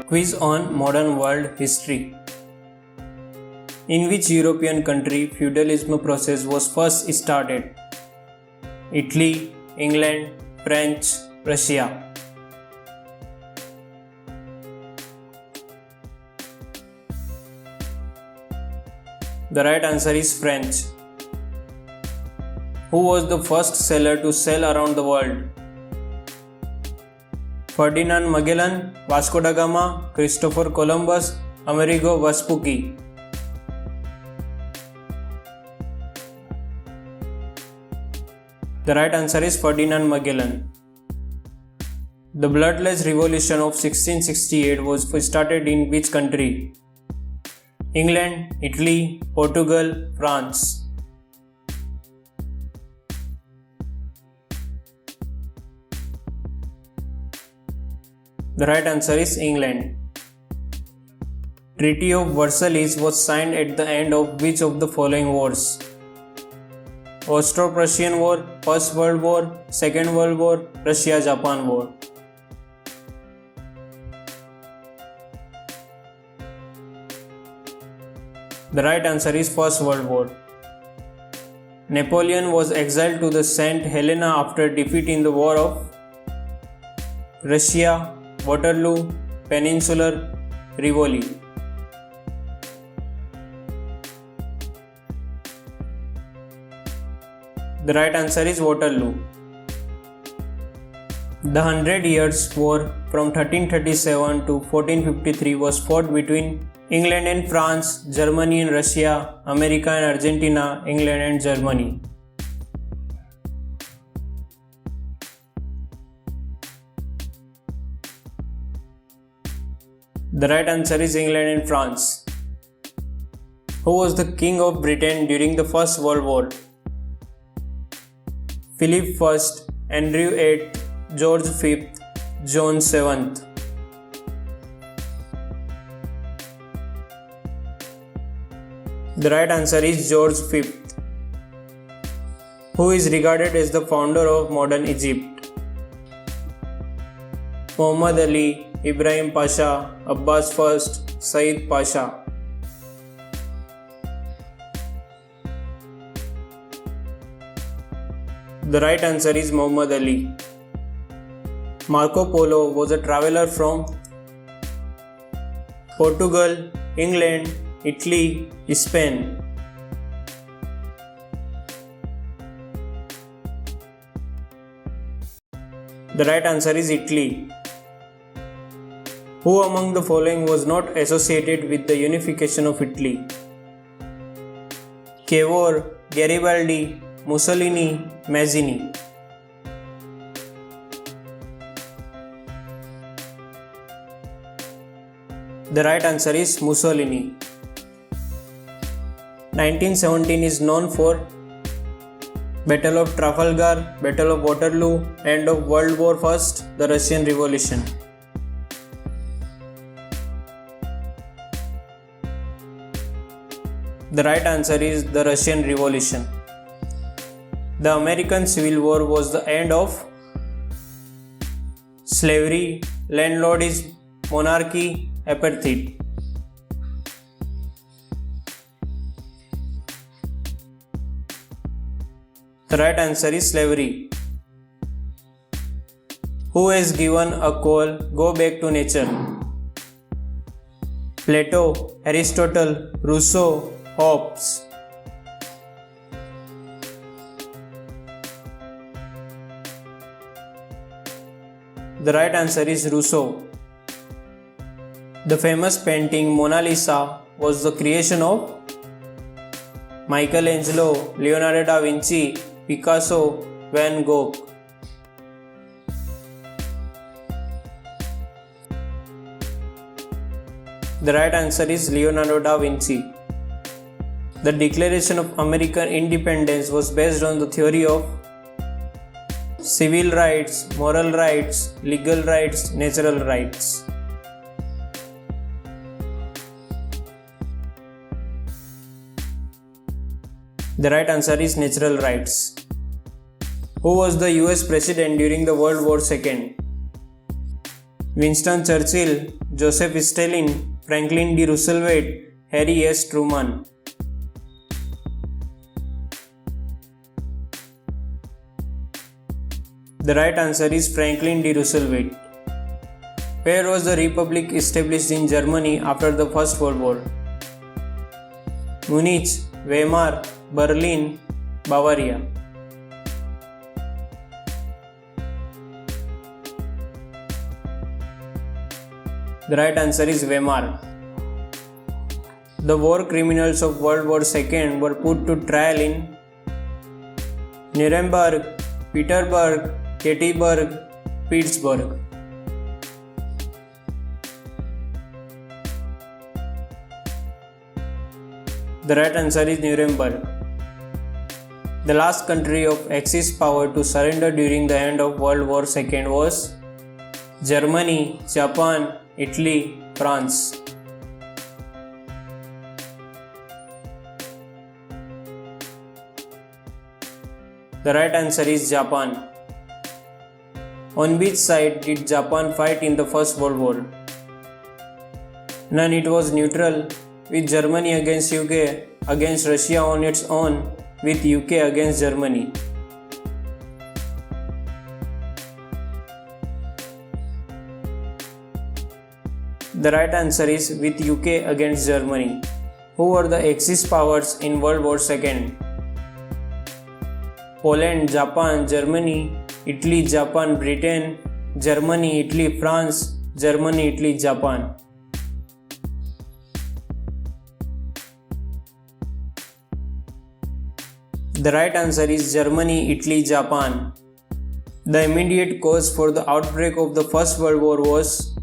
Quiz on modern world history. In which European country feudalism process was first started? Italy, England, French, Russia. The right answer is French. Who was the first sailor to sail around the world? Ferdinand Magellan, Vasco da Gama, Christopher Columbus, Amerigo Vespucci. The right answer is Ferdinand Magellan. The Bloodless Revolution of 1668 was started in which country? England, Italy, Portugal, France. The right answer is England. Treaty of Versailles was signed at the end of which of the following wars? Austro-Prussian War, First World War, Second World War, Russia-Japan War. The right answer is First World War. Napoleon was exiled to the St. Helena after defeat in the War of Russia, Waterloo, Peninsular, Rivoli. The right answer is Waterloo. The 100 Years' War from 1337 to 1453 was fought between England and France, Germany and Russia, America and Argentina, England and Germany. The right answer is England and France. Who was the King of Britain during the First World War? Philip I, Andrew VIII, George V, John VII. The right answer is George V. Who is regarded as the founder of modern Egypt? Muhammad Ali, Ibrahim Pasha, Abbas I, Said Pasha. The right answer is Muhammad Ali. Marco Polo was a traveler from Portugal, England, Italy, Spain. The right answer is Italy. Who among the following was not associated with the unification of Italy? Cavour, Garibaldi, Mussolini, Mazzini. The right answer is Mussolini. 1917 is known for Battle of Trafalgar, Battle of Waterloo, end of World War I, the Russian Revolution. The right answer is the Russian Revolution. The American Civil War was the end of slavery, landlordism, monarchy, apartheid. The right answer is slavery. Who has given a call, go back to nature? Plato, Aristotle, Rousseau, Hobbes. The right answer is Rousseau. The famous painting Mona Lisa was the creation of Michelangelo, Leonardo da Vinci, Picasso, Van Gogh. The right answer is Leonardo da Vinci. The Declaration of American Independence was based on the theory of civil rights, moral rights, legal rights, natural rights. The right answer is natural rights. Who was the US President during the World War II? Winston Churchill, Joseph Stalin, Franklin D. Roosevelt, Harry S. Truman. The right answer is Franklin D. Roosevelt. Where was the Republic established in Germany after the First World War? Munich, Weimar, Berlin, Bavaria. The right answer is Weimar. The war criminals of World War II were put to trial in Nuremberg, Petersburg, Gettysburg, Pittsburgh. The right answer is Nuremberg. The last country of Axis power to surrender during the end of World War II was Germany, Japan, Italy, France. The right answer is Japan. On which side did Japan fight in the First World War? None, it was neutral, with Germany against UK, against Russia on its own, with UK against Germany. The right answer is with UK against Germany. Who were the Axis powers in World War II? Poland, Japan, Germany, Italy, Japan, Britain, Germany, Italy, France, Germany, Italy, Japan. The right answer is Germany, Italy, Japan. The immediate cause for the outbreak of the First World War was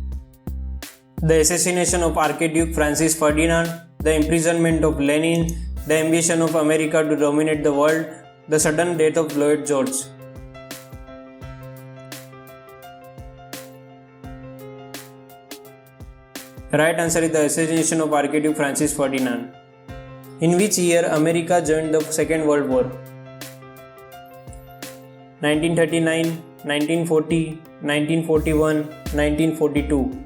the assassination of Archduke Francis Ferdinand, the imprisonment of Lenin, the ambition of America to dominate the world, the sudden death of Lloyd George. The right answer is the assassination of Archduke Francis Ferdinand. In which year America joined the Second World War? 1939, 1940, 1941, 1942.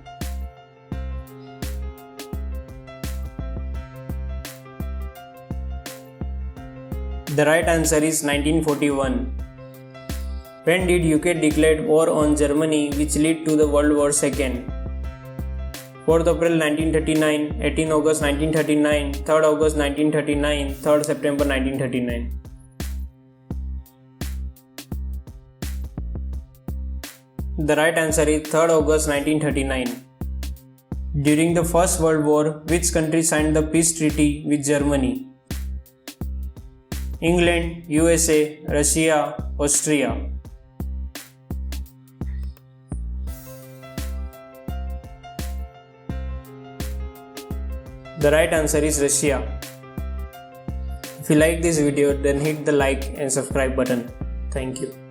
The right answer is 1941. When did UK declare war on Germany which led to the World War II? 4th April 1939, 18 August 1939, 3rd August 1939, 3rd September 1939. The right answer is 3rd August 1939. During the First World War, which country signed the peace treaty with Germany? England, USA, Russia, Austria. The right answer is Russia. If you like this video, then hit the like and subscribe button. Thank you.